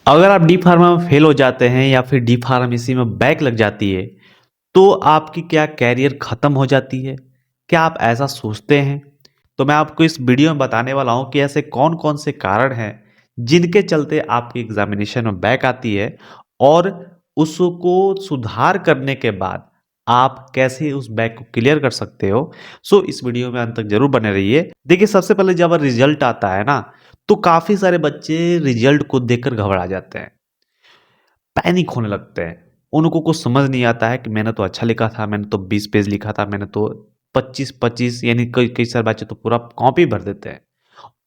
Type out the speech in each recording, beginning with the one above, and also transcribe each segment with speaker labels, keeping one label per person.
Speaker 1: अगर आप D pharma में फेल हो जाते हैं या फिर डी फार्मेसी में बैक लग जाती है, तो आपकी क्या कैरियर खत्म हो जाती है? क्या आप ऐसा सोचते हैं? तो मैं आपको इस वीडियो में बताने वाला हूँ कि ऐसे कौन-कौन से कारण हैं, जिनके चलते आपकी एग्ज़ामिनेशन में बैक आती है और उसको सुधार करने के बाद आप कैसे उस बैक को क्लियर कर सकते हो। सो इस वीडियो में अंत तक ज़रूर बने रहिए। देखिए, सबसे पहले जब रिज़ल्ट आता है ना, तो काफ़ी सारे बच्चे रिज़ल्ट को देखकर घबरा जाते हैं। पैनिक होने लगते हैं। उनको कुछ समझ नहीं आता है कि मैंने तो अच्छा लिखा था, मैंने तो 20 पेज लिखा था, मैंने तो 25-25 यानी कई कई सारे बच्चे तो पूरा कॉपी भर देते हैं।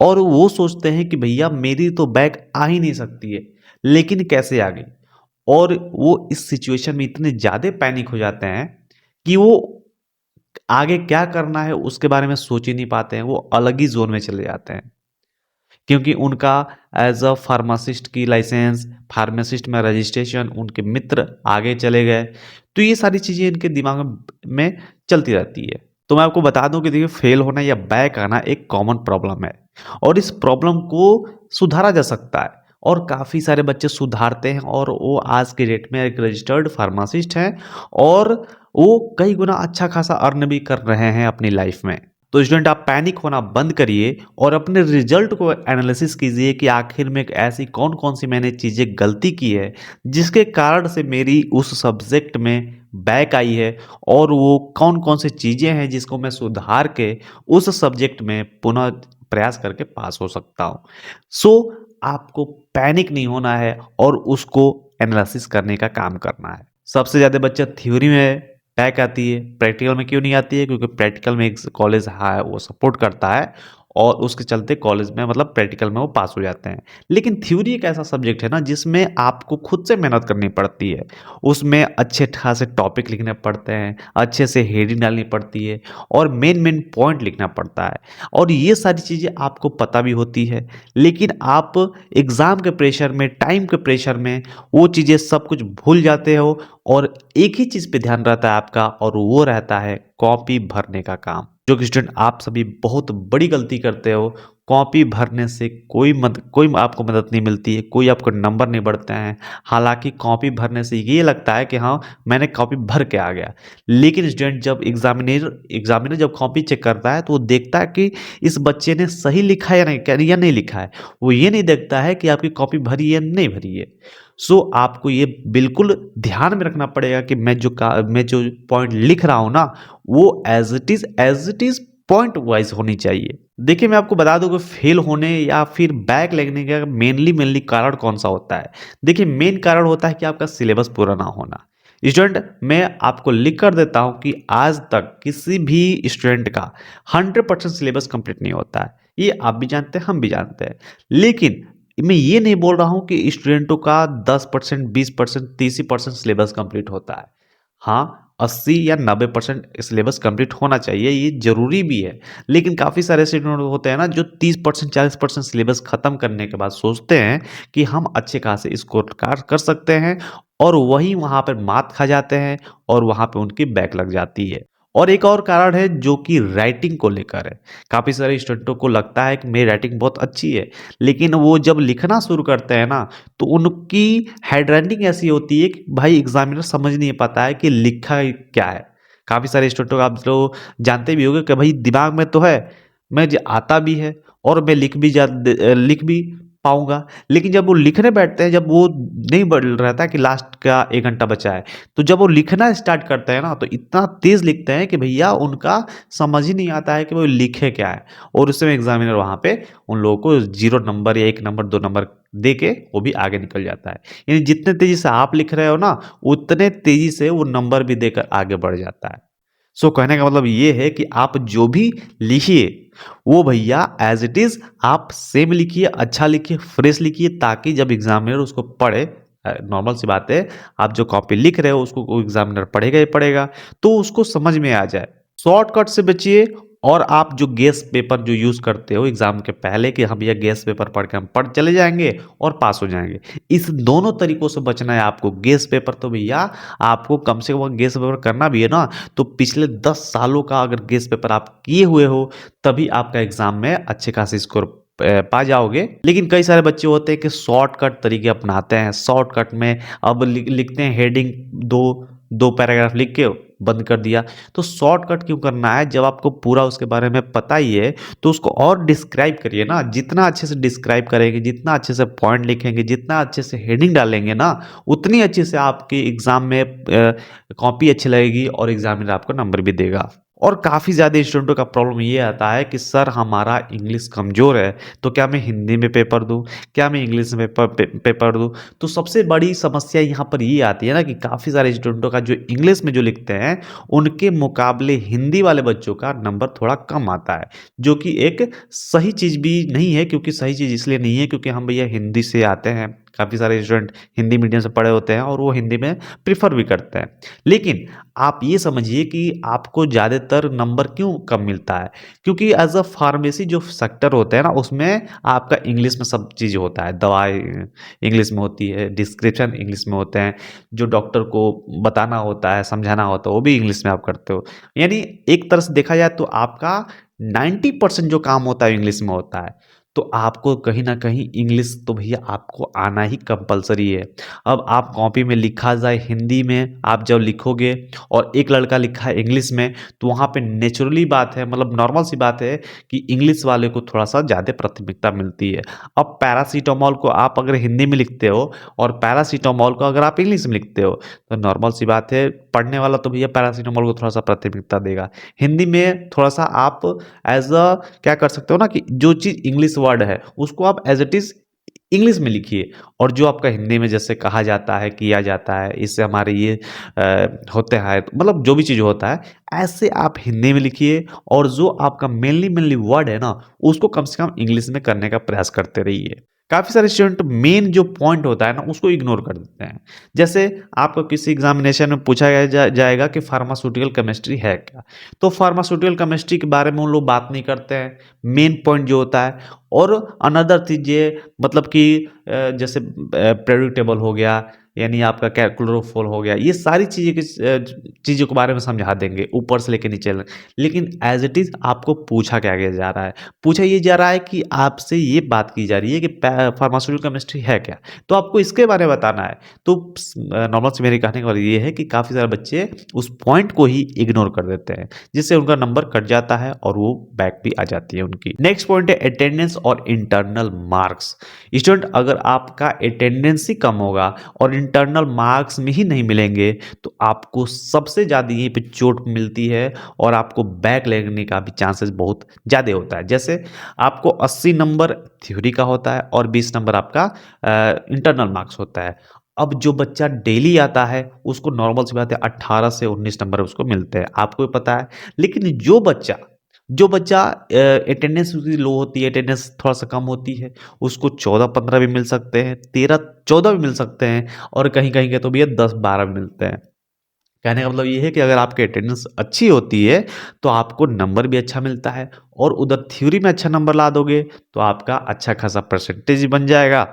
Speaker 1: और वो सोचते हैं कि भैया मेरी तो बैक आ ही नहीं सकती है, लेकिन कैसे आ गई? और वो इस सिचुएशन में इतने ज़्यादा पैनिक हो जाते हैं कि वो आगे क्या करना है उसके बारे में सोच ही नहीं पाते हैं, वो अलग ही ज़ोन में चले जाते हैं। क्योंकि उनका एज़ अ फार्मासिस्ट की लाइसेंस, फार्मासिस्ट में रजिस्ट्रेशन, उनके मित्र आगे चले गए, तो ये सारी चीज़ें इनके दिमाग में चलती रहती है। तो मैं आपको बता दूँ कि देखिए फेल होना या बैक आना एक कॉमन प्रॉब्लम है और इस प्रॉब्लम को सुधारा जा सकता है और काफ़ी सारे बच्चे सुधारते हैं और वो आज के डेट में एक रजिस्टर्ड फार्मासिस्ट हैं और वो कई गुना अच्छा खासा अर्न भी कर रहे हैं अपनी लाइफ में। तो स्टूडेंट आप पैनिक होना बंद करिए और अपने रिजल्ट को एनालिसिस कीजिए कि आखिर में ऐसी कौन-कौन सी मैंने चीज़ें गलती की है, जिसके कारण से मेरी उस सब्जेक्ट में बैक आई है और वो कौन-कौन सी चीज़ें हैं जिसको मैं सुधार के उस सब्जेक्ट में पुनः प्रयास करके पास हो सकता हूँ। सो आपको पैनिक नहीं होना है और उसको एनालिसिस करने का काम करना है। सबसे ज़्यादा बच्चा थ्योरी में बैक आती है, प्रैक्टिकल में क्यों नहीं आती है? क्योंकि प्रैक्टिकल में एक कॉलेज हाँ, वो सपोर्ट करता है और उसके चलते कॉलेज में मतलब प्रैक्टिकल में वो पास हो जाते हैं। लेकिन थ्योरी एक ऐसा सब्जेक्ट है ना जिसमें आपको खुद से मेहनत करनी पड़ती है। उसमें अच्छे खासे टॉपिक लिखने पड़ते हैं, अच्छे से हेडिंग डालनी पड़ती है और मेन-मेन पॉइंट लिखना पड़ता है और ये सारी चीज़ें आपको पता भी होती है। लेकिन आप एग्ज़ाम के प्रेशर में, टाइम के प्रेशर में वो चीज़ें सब कुछ भूल जाते हो और एक ही चीज़ पे ध्यान रहता है आपका और वो रहता है कॉपी भरने का काम। जो कि स्टूडेंट आप सभी बहुत बड़ी गलती करते हो। कॉपी भरने से कोई आपको मदद नहीं मिलती है, कोई आपको नंबर नहीं बढ़ते हैं। हालाँकि कॉपी भरने से ये लगता है कि हाँ, मैंने कॉपी भर के आ गया। लेकिन स्टूडेंट जब एग्ज़ामिनर जब कॉपी चेक करता है तो वो देखता है कि इस बच्चे ने सही लिखा है या नहीं लिखा है। वो ये नहीं देखता है कि आपकी कॉपी भरी है या नहीं भरी है। सो आपको ये बिल्कुल ध्यान में रखना पड़ेगा कि मैं जो पॉइंट लिख रहा हूँ ना, वो as it is point wise होनी चाहिए। देखिए, मैं आपको बता दूँ कि फेल होने या फिर बैक लगने का मेनली कारण कौन-सा होता है। देखिए, मेन कारण होता है कि आपका सिलेबस पूरा ना होना। स्टूडेंट, मैं आपको लिख कर देता हूँ कि आज तक किसी भी स्टूडेंट का 100% सिलेबस कंप्लीट नहीं होता है। ये आप भी जानते हैं, हम भी जानते हैं। लेकिन मैं ये नहीं बोल रहा हूँ कि स्टूडेंटों का 10%, 20%, 30% सिलेबस कंप्लीट होता है। हाँ, 80 या 90% सिलेबस कंप्लीट होना चाहिए, ये ज़रूरी भी है। लेकिन काफ़ी सारे स्टूडेंट होते हैं ना जो 30%, 40% सिलेबस खत्म करने के बाद सोचते हैं कि हम अच्छे खासे स्कोर कार कर सकते हैं और वहीं वहाँ पर मात खा जाते हैं और वहाँ पे उनकी बैक लग जाती है। और एक और कारण है जो कि राइटिंग को लेकर है। काफ़ी सारे स्टूडेंटों को लगता है कि मेरी राइटिंग बहुत अच्छी है, लेकिन वो जब लिखना शुरू करते हैं ना, तो उनकी हैंडराइटिंग ऐसी होती है कि भाई एग्ज़ामिनर समझ नहीं पाता है कि लिखा क्या है। काफ़ी सारे स्टूडेंटों को आप लोग जानते भी होंगे कि भाई दिमाग में तो है, मुझे आता भी है और मैं लिख भी पाऊँगा, लेकिन जब वो लिखने बैठते हैं, जब वो नहीं बढ़ रहता है कि लास्ट का 1 घंटा बचा है, तो जब वो लिखना स्टार्ट करते हैं ना, तो इतना तेज़ लिखते हैं कि भैया उनका समझ ही नहीं आता है कि वो लिखे क्या है और उस समय एग्ज़ामिनर वहाँ पे उन लोगों को 0 नंबर या 1 नंबर, 2 नंबर दे के वो भी आगे निकल जाता है। यानी जितने तेज़ी से आप लिख रहे हो ना, उतने तेज़ी से वो नंबर भी देकर आगे बढ़ जाता है। सो कहने का मतलब ये है कि आप जो भी लिखिए, वो भैया एज़ इट इज़ आप सेम लिखिए, अच्छा लिखिए, फ्रेश लिखिए ताकि जब एग्ज़ामिनर उसको पढ़े नॉर्मल सी बात है, आप जो कॉपी लिख रहे हो उसको वो एग्ज़ामिनर पढ़ेगा ही पढ़ेगा, तो उसको समझ में आ जाए। शॉर्टकट से बचिए और आप जो गेस पेपर जो यूज़ करते हो एग्ज़ाम के पहले कि हम ये गेस पेपर पढ़ के हम पढ़ चले जाएँगे और पास हो जाएँगे। इस दोनों तरीकों से बचना है आपको। गेस पेपर तो भैया आपको कम से कम गेस पेपर करना भी है ना, तो पिछले 10 सालों का अगर गेस पेपर आप किए हुए हो, तभी आपका एग्ज़ाम में अच्छे खासे स्कोर पा जाओगे। लेकिन कई सारे बच्चे होते हैं कि शॉर्टकट तरीके अपनाते हैं। शॉर्टकट में अब लिखते हैं हेडिंग, दो पैराग्राफ लिख के बंद कर दिया। तो शॉर्टकट क्यों करना है जब आपको पूरा उसके बारे में पता ही है? तो उसको और डिस्क्राइब करिए ना। जितना अच्छे से डिस्क्राइब करेंगे, जितना अच्छे से पॉइंट लिखेंगे, जितना अच्छे से हेडिंग डालेंगे ना, उतनी अच्छे से आपके एग्जाम में कॉपी अच्छी लगेगी और एग्जामिनर आपको नंबर भी देगा। और काफ़ी ज़्यादा स्टूडेंटों का प्रॉब्लम ये आता है कि सर हमारा इंग्लिश कमज़ोर है, तो क्या मैं हिंदी में पेपर दूँ? क्या मैं इंग्लिश में पेपर दूँ? तो सबसे बड़ी समस्या यहाँ पर ये आती है ना कि काफ़ी सारे स्टूडेंटों का जो इंग्लिश में जो लिखते हैं, उनके मुकाबले हिंदी वाले बच्चों का नंबर थोड़ा कम आता है, जो कि एक सही चीज़ भी नहीं है। क्योंकि सही चीज़ इसलिए नहीं है क्योंकि हम भैया हिंदी से आते हैं, काफ़ी सारे स्टूडेंट हिंदी मीडियम से पढ़े होते हैं और वो हिंदी में प्रेफ़र भी करते हैं। लेकिन आप ये समझिए कि आपको ज़्यादातर नंबर क्यों कम मिलता है? क्योंकि एज़ अ फार्मेसी जो सेक्टर होता है ना, उसमें आपका इंग्लिश में सब चीज़ होता है। दवाई इंग्लिश में होती है, डिस्क्रिप्शन इंग्लिश में होते हैं, जो डॉक्टर को बताना होता है, समझाना होता है, वो भी इंग्लिश में आप करते हो। यानी एक तरह से देखा जाए तो आपका 90% जो काम होता है इंग्लिश में होता है। तो आपको कहीं न कहीं इंग्लिश तो भैया आपको आना ही कंपल्सरी है। अब आप कॉपी में लिखा जाए हिंदी में, आप जब लिखोगे और एक लड़का लिखा है इंग्लिश में, तो वहाँ पे नेचुरली बात है, मतलब नॉर्मल सी बात है कि इंग्लिश वाले को थोड़ा-सा ज़्यादा प्राथमिकता मिलती है। अब पैरासिटामॉल को आप अगर हिंदी में लिखते हो और पैरासिटामॉल को अगर आप इंग्लिश में लिखते हो, तो नॉर्मल सी बात है, पढ़ने वाला तो भैया पैरासिटामॉल को थोड़ा-सा प्राथमिकता देगा। हिंदी में थोड़ा-सा आप एज़ अ क्या कर सकते हो ना कि जो चीज़ इंग्लिश वर्ड है, उसको आप एज़ इट इज़ इंग्लिश में लिखिए, और जो आपका हिंदी में जैसे कहा जाता है, किया जाता है, इससे हमारे ये होता है, मतलब जो भी चीज़ होता है, ऐसे आप हिंदी में लिखिए। और जो आपका मेनली वर्ड है ना, उसको कम से कम इंग्लिश में करने का प्रयास करते रहिए। काफ़ी सारे स्टूडेंट मेन जो पॉइंट होता है ना, उसको इग्नोर कर देते हैं। जैसे आपको किसी एग्ज़ामिनेशन में पूछा जाएगा कि फार्मास्यूटिकल केमिस्ट्री है क्या? तो फार्मास्यूटिकल केमिस्ट्री के बारे में उन लोग बात नहीं करते हैं, मेन पॉइंट जो होता है। और अनदर चीज़ ये, मतलब कि जैसे प्रेडिक्टेबल हो गया, यानी आपका क्या क्लोरोफॉल हो गया, ये सारी चीज़ें चीज़ों के बारे में समझा देंगे ऊपर से लेके नीचे तक। लेकिन एज़ इट इज़ आपको पूछा क्या गया जा रहा है? पूछा ये जा रहा है कि आपसे ये बात की जा रही है कि फार्मास्यूटिकल केमिस्ट्री है क्या? तो आपको इसके बारे में बताना है। तो नॉर्मल से मेरी कहने का मतलब ये है कि काफ़ी सारे बच्चे उस पॉइंट को ही इग्नोर कर देते हैं, जिससे उनका नंबर कट जाता है और वो बैक भी आ जाती है उनकी। नेक्स्ट पॉइंट है अटेंडेंस और इंटरनल मार्क्स। स्टूडेंट, अगर आपका अटेंडेंस ही कम होगा और इंटरनल मार्क्स में ही नहीं मिलेंगे, तो आपको सबसे ज़्यादा यहीं पे चोट मिलती है और आपको बैक लगने का भी चांसेस बहुत ज़्यादा होता है। जैसे आपको 80 नंबर थ्योरी का होता है और 20 नंबर आपका इंटरनल मार्क्स होता है। अब जो बच्चा डेली आता है, उसको नॉर्मल सी बात है 18 से 19 नंबर उसको मिलते हैं, आपको भी पता है। लेकिन जो बच्चा अटेंडेंस उसकी लो होती है, अटेंडेंस थोड़ा-सा कम होती है, उसको 14-15 भी मिल सकते हैं, 13-14 भी मिल सकते हैं, और कहीं-कहीं के तो भैया 10-12 भी मिलते हैं। कहने का मतलब ये है कि अगर आपकी अटेंडेंस अच्छी होती है, तो आपको नंबर भी अच्छा मिलता है, और उधर थ्योरी में अच्छा नंबर ला दोगे, तो आपका अच्छा खासा परसेंटेज बन जाएगा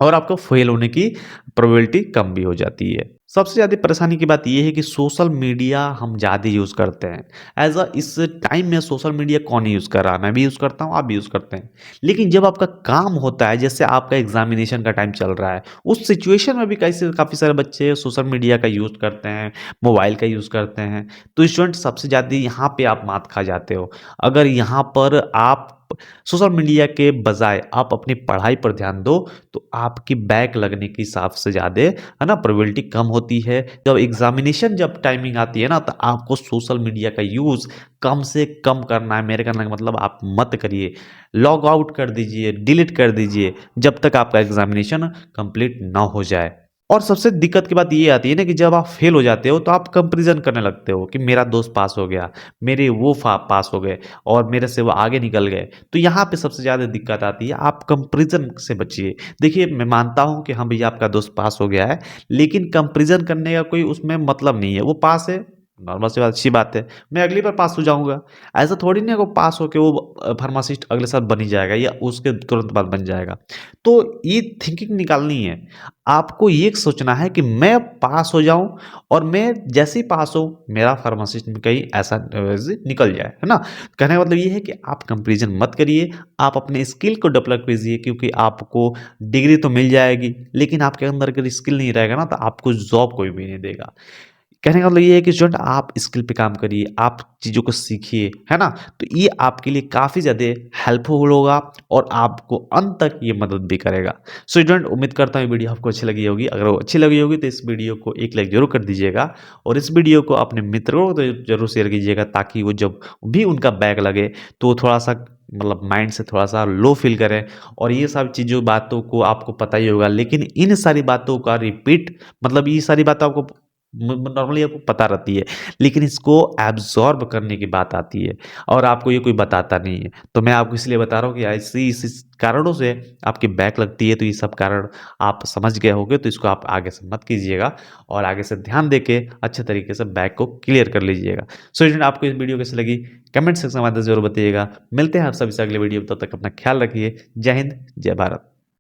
Speaker 1: और आपको फेल होने की प्रोबेबिलिटी कम भी हो जाती है। सबसे ज़्यादा परेशानी की बात ये है कि सोशल मीडिया हम ज़्यादा यूज़ करते हैं। एज़ अ इस टाइम में सोशल मीडिया कौन नहीं यूज़ कर रहा है? मैं भी यूज़ करता हूँ, आप भी यूज़ करते हैं। लेकिन जब आपका काम होता है, जैसे आपका एग्ज़ामिनेशन का टाइम चल रहा है, उस सिचुएशन में भी कैसे काफ़ी सारे बच्चे सोशल मीडिया का यूज़ करते हैं, मोबाइल का यूज़ करते हैं। तो स्टूडेंट, सबसे ज़्यादा यहाँ पे आप मात खा जाते हो। अगर यहाँ पर आप सोशल मीडिया के बजाय आप अपनी पढ़ाई पर ध्यान दो, तो आपकी बैक लगने की हिसाब से ज़्यादा है ना प्रोबेबिलिटी कम होती है। जब एग्जामिनेशन जब टाइमिंग आती है ना, तो आपको सोशल मीडिया का यूज़ कम से कम करना है। मेरे कहने का मतलब आप मत करिए, लॉग आउट कर दीजिए, डिलीट कर दीजिए, जब तक आपका एग्जामिनेशन कंप्लीट ना हो जाए। और सबसे दिक्कत की बात ये आती है ना कि जब आप फेल हो जाते हो, तो आप कंपैरिजन करने लगते हो कि मेरा दोस्त पास हो गया, मेरे वो पास हो गए और मेरे से वो आगे निकल गए। तो यहाँ पे सबसे ज़्यादा दिक्कत आती है, आप कंपैरिजन से बचिए। देखिए, मैं मानता हूँ कि हाँ भैया आपका दोस्त पास हो गया है, लेकिन कंपैरिजन करने का कोई उसमें मतलब नहीं है। वो पास है, नॉर्मल सी बात, अच्छी बात है, मैं अगली बार पास हो जाऊँगा। ऐसा थोड़ी नहीं है वो पास होके वो फार्मासिस्ट अगले साल बन ही जाएगा या उसके तुरंत बाद बन जाएगा। तो ये थिंकिंग निकालनी है। आपको ये सोचना है कि मैं पास हो जाऊँ और मैं जैसे ही पास हूँ, मेरा फार्मासिस्ट में कहीं ऐसा निकल जाए, है ना? कहने का मतलब ये है कि आप कंपैरिज़न मत करिए, आप अपने स्किल को डेवलप कीजिए क्योंकि आपको डिग्री तो मिल जाएगी, लेकिन आपके अंदर अगर स्किल नहीं रहेगा ना, तो आपको जॉब कोई भी नहीं देगा। कहने का मतलब ये है कि स्टूडेंट आप स्किल पे काम करिए, आप चीज़ों को सीखिए, है ना? तो ये आपके लिए काफ़ी ज़्यादा हेल्पफुल होगा और आपको अंत तक ये मदद भी करेगा। सो स्टूडेंट उम्मीद करता हूँ ये वीडियो आपको अच्छी लगी होगी। अगर वो अच्छी लगी होगी तो इस वीडियो को एक लाइक ज़रूर कर दीजिएगा और इस वीडियो को अपने मित्रों को तो ज़रूर शेयर कीजिएगा ताकि वो जब भी उनका बैक लगे तो थोड़ा-सा मतलब माइंड से थोड़ा-सा लो फ़ील करें और ये सब चीज़ों बातों को आपको पता ही होगा लेकिन इन सारी बातों का रिपीट मतलब ये सारी बातें आपको नॉर्मली आपको पता रहती है, लेकिन इसको एब्ज़ॉर्ब करने की बात आती है और आपको ये कोई बताता नहीं है। तो मैं आपको इसलिए बता रहा हूँ कि ऐसी इस कारणों से आपकी बैक लगती है, तो ये सब कारण आप समझ गए होंगे, तो इसको आप आगे से मत कीजिएगा और आगे से ध्यान देके अच्छे तरीके से बैक को क्लियर कर लीजिएगा। सो स्टूडेंट आपको इस वीडियो कैसी लगी? कमेंट सेक्शन में ज़रूर बताइएगा। मिलते हैं आप सभी से अगले वीडियो में, तब तक अपना ख़्याल रखिए। जय हिंद, जय भारत।